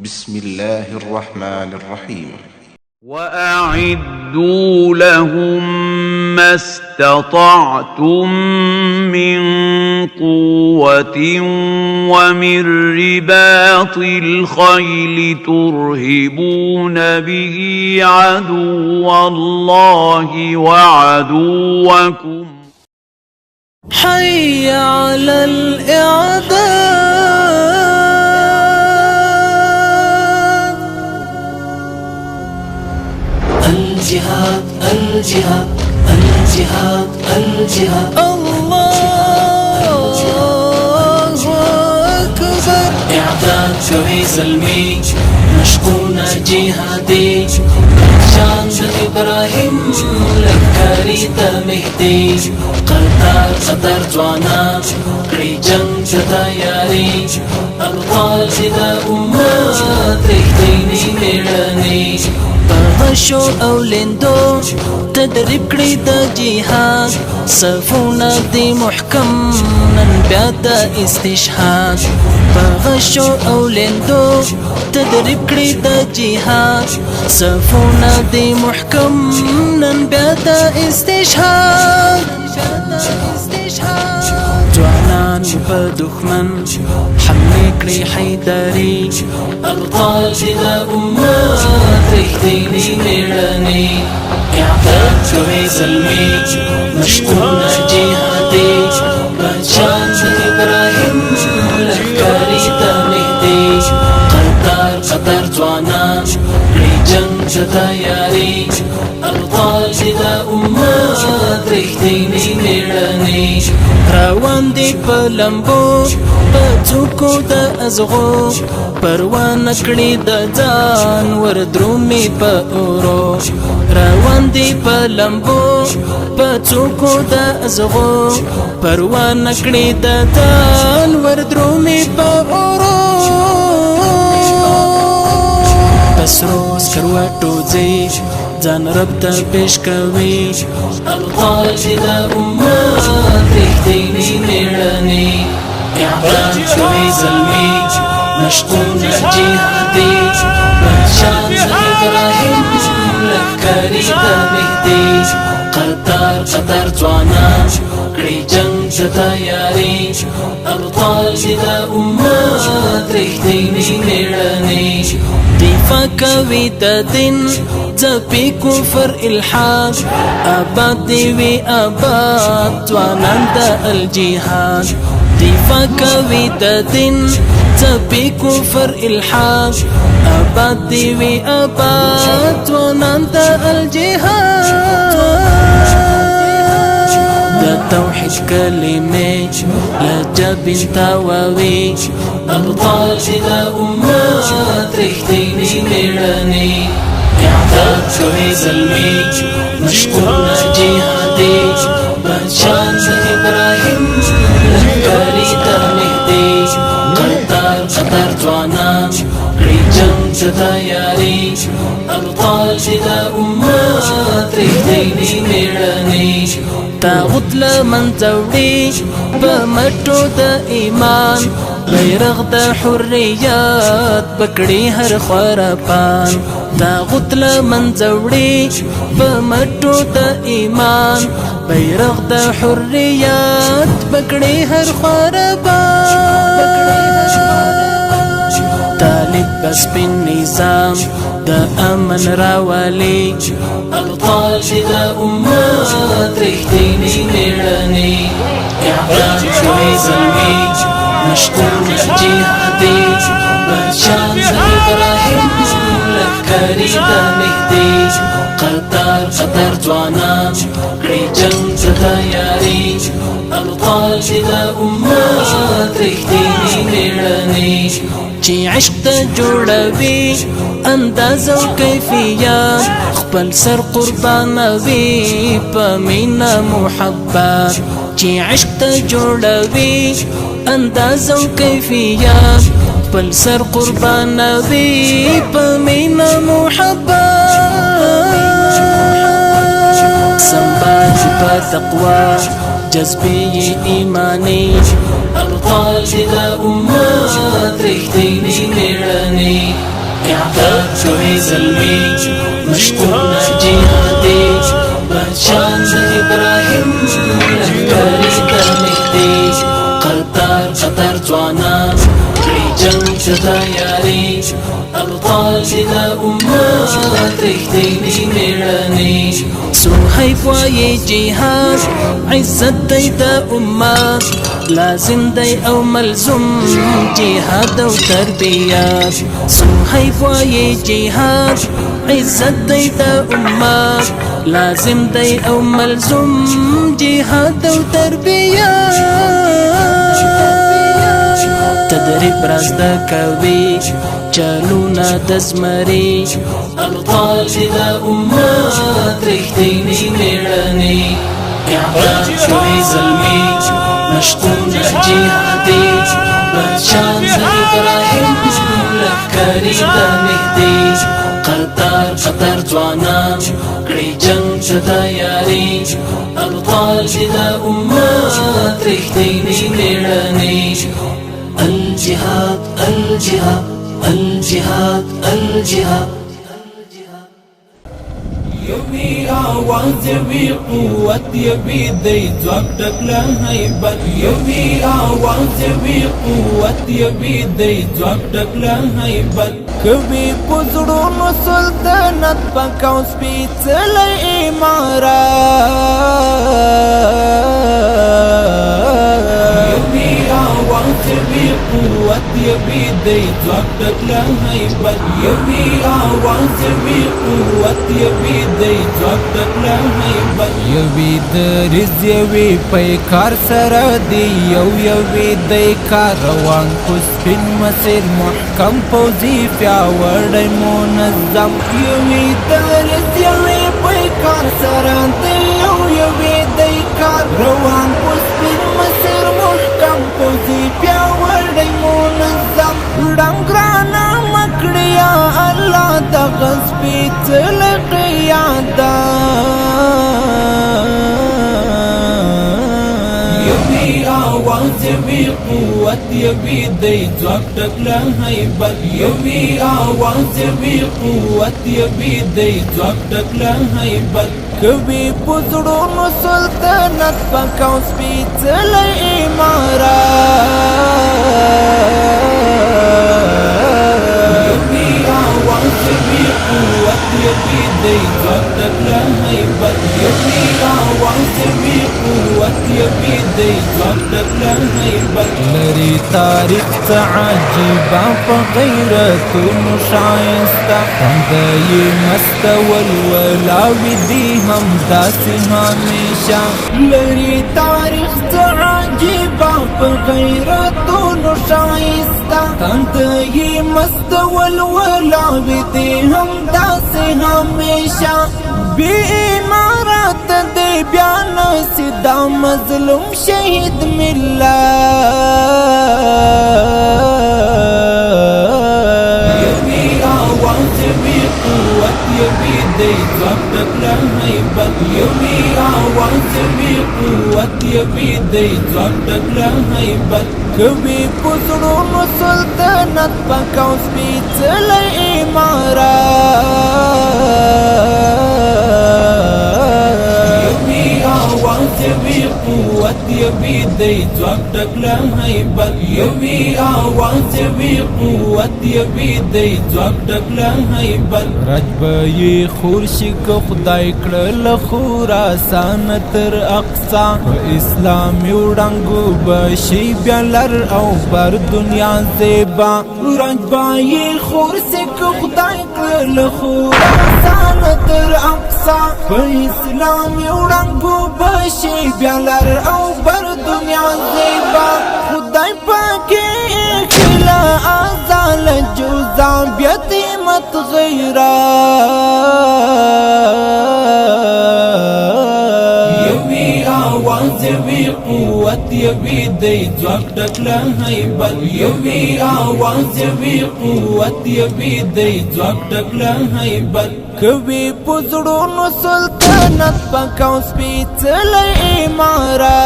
بسم الله الرحمن الرحيم وأعدوا لهم ما استطعتم من قوة ومن رباط الخيل ترهبون به عدو الله وعدوكم حي على الإعداء الجهاد الجهاد الجهاد الجهاد الله أكبر إعداد شوي سلمي مشقونا جهادي شان إبراهيم لكاري مهدي قرطار قدر جوانا قري جنگ تداياري أبطال جدا أمات ريحتيني ميراني بغشو او لندو تدريب کړی د جهاد صفونه دی محکم نن بیا د استشهاد بغشو او لندو تدريب کړی د جهاد صفونه دی محکم نن بیا د استشهاد جوانان په دښمن حمله کړی حیدری ابطال جدا امت رښتینی میړنی اعداد شوی زلمی مشقونه جهادي بچان ابراهیم لښکاري ته مهدي قرطار قطر ځوانان کړي جنګ ته تیاري ابطال جدا امت رښتینی میړنی روان دی په لمبو په څوکو د ازغو پروان کړي د ځان ور درومي په اورو روان دی په لمبو په څوکو د ازغو پروان کړي د ځان ور درومي په اورو پسرو سکروټو ځي ځان رب ته پیش کوي ابطال جدا امت رښتینی میړنی اعداد شوی زلمی مشقونه جهادي بچان ابراهیم لښکاري ته مهدي قرطار قطر ځوانان کړي جنګ ته تیاري ابطال جدا امت رښتینی میړنی دفاع کوي د دین ځپي کفر الحاد آباد دی وی آباد ځوانان د الجهاد دفاع کوي د دین ځپي کفر الحاد آباد دی وی آباد ځوانان د الجهاد د توحید کلمې لجبین تاووي ابطال جدا امت رښتینی میړنی اعداد شوی زلمی مشقونه جهادي بچان ابراهیم لښکاري ته مهدي قرطار قطر ځوانان کړي جنګ ته تیاري ابطال جدا امت رښتینی میړنی تاغوت له منځه وړي په مټو د ایمان بیرغ د حریات پکړي هر خرپان تاغوت له منځه وړي په مټو د ایمان بیرغ د حریات پکړي هر خرپان طالب بس بن نظام د امن راولي ابطال جدا امت رښتینی میړنی اعداد شوی زلمی مشقونه جهادي بچان ابراهیم لښکاري ته مهدي قرطار قطر ځوانان کړي جنګ ته تیاري ابطال جدا امت رښتینی میړنی چې عشق ته جوړوي انداز او کیفیت خپل سر قربانوي په مینا محبت چې عشق ته جوړوي انداز او کیفیت خپل سر قربانوي په مینا محبت سنبات په تقوا جذبه ایمانی ابطال جدا امت رښتینی میړنی شوی زلمی مشتونه جهادی بچان د ابراهیم لښکرې ته نږدې قطار قطار ځوانان کړي جنګ ته تیاري ابطال دي د امت رښتیني مېړني صهیب وایي جهاد عزت دی د امت لازم دی او ملزوم جهاد او تربیت صهیب وایي جهاد عزت دی د امت لازم دی او ملزوم جهاد او تربیت تدریب رازده کوي چلونه د زمري ابطال دي د امت رښتیني مېړني اعدام شوي زلمي مشتونه جهادي بچان د ابراهیم لښکرې ته نږدې قطار قطار ځوانان کړي جنګ ته تیاري ابطال دي د امت رښتیني مېړني الجهاد الجهاد الجهاد الجهاد یوی آواز یوی قوت یوی دی ځواک ټکله هیبت یوی آواز یوی قوت یوی دی ځواک ټکله هیبت کوي په زړونو سلطنت پاک او سپېڅلی امارت یوی آواز یوی قوت یوی دی ځواک ټکله هیبت یوی آواز یوی قوت یوی دی ځواک ټکله هیبت یوی دریځ یوی پیکار سره دی یوی دی کار روان په سپین مسیر محکم پوځي پیاوړی منظم یوی دریځ یوی پیکار سره دی یوی دی کار روان په سپین مسیر محکم پوځي پیاوړی منظم ډنګرانه مکړه یا الله د غسپېڅلی قیادت یوی آواز یوی قوت یوی دی ځواک ټکله هیبت یوی آواز یوی قوت یوی دی ځواک ټکله هیبت کوي په زړونو سلطنت پاک او سپېڅلی امارت یوی آواز یوی قوت یوی دی ځواک ټکله هیبت یوی آواز یوی قوت یوی دی ځواک ټکله هیبت لري تاریخ څه عجیبه په غیرتونو ښایسته همدایې مست ولولاوي دي همداسې همیشه لري تاریخ څه عجیبه په غیرتونو ښایسته همدایې مست ولولاوي دي همداسې همیشه بی امارت دی بیا نسی دا مظلوم شهید ملت یوی آواز یوی قوت یوی دی ځواک ټکله هیبت یوی آواز یوی قوت یوی دی ځواک ټکله هیبت کوي په زړونو سلطنت پاک او سپېڅلی امارت یوی آواز یوی قوت یوی دی ځواک ټکله هیبت یوی آواز یوی قوت یوی دی ځواک ټکله هیبت رجبه خور شي که خدای کړله خراسان تر اقصا په اسلامي وړانګو به شي بیا لر او بر دنیا زیبا رجبه خور شي که خدای کړله خراسان تر اقصا په اسلامي وړانګو به شي بیا لر او بر دنیا زیبا خدای پاکي خلا ازال جوزام یتیمت غیرت یوی آواز یوی قوت یوی دی ځواک ټکله هیبت یوی آواز یوی قوت یوی دی ځواک ټکله هیبت کوي په زړونو سلطنت پاک او سپېڅلی امارت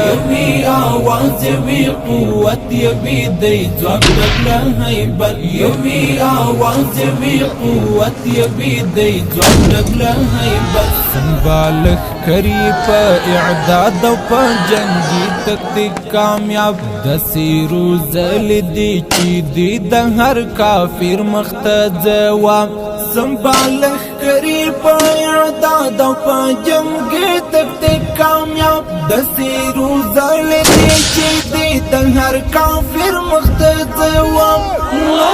یوی آواز आवाज भी قوت भी دی ځواک ډکله هیبت یوی आवाज भी قوت भी دی ځواک ډکله هیبت سنبالخ کری په اعداد او په جنگی تکتیک کامیاب د سیرو زل دی چې دی د هر کافر مخته جواب سنبالخ کری په اعداد او په جنگی تکتیک کامیاب د سیرو زل دی چې دی د هر کافر مخته جواب نو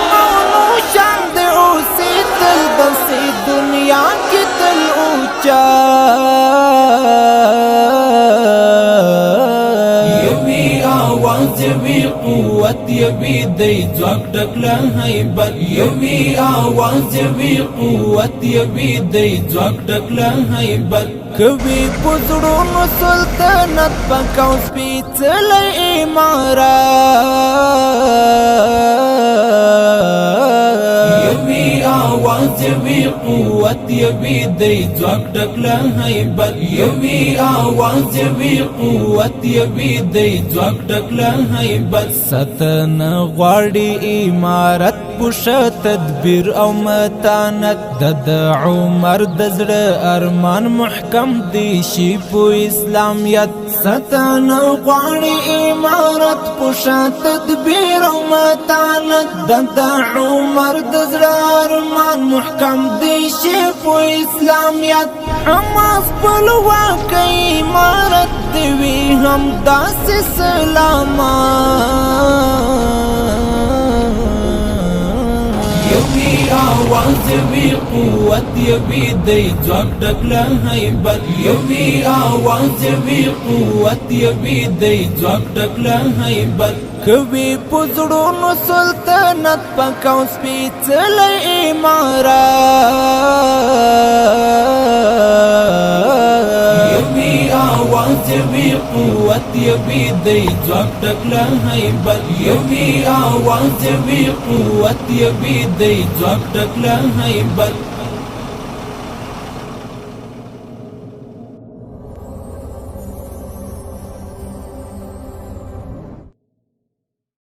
شان د اوسې تل بسې دنیا کې تل اوچا یوی आवाज بھی قوت بھی دی ځواک ډکله هیبت یوی आवाज بھی قوت بھی دی ځواک ډکله هیبت کوي پزړونو سلطنت پکاو سپېڅلی امارات یوی आवाज بھی قوت بھی دی ځواک ډکله هیبت یوی आवाज بھی قوت بھی دی ځواک ډکله هیبت ستن غواړي امارت پوش تدبیر او متانت د عمر د زړه ارمان محکم دی شي په اسلامیت ستن غواړي امارت پوش تدبیر او متانت د عمر د زړه ارمان محکم دی شي په اسلامیت حماس خپلواک امارت دی وی هم داسې سلامات یوی आवाज بھی قوت بھی دی ځواک ډکله هیبت یوی आवाज بھی قوت بھی دی ځواک ډکله هیبت کوي پزړونو سلطنت پکاو سپېڅلی امارات یوی आवाज بھی قوت بھی دی ځواک ډکله هیبت یوی आवाज بھی قوت بھی دی ځواک ډکله هیبت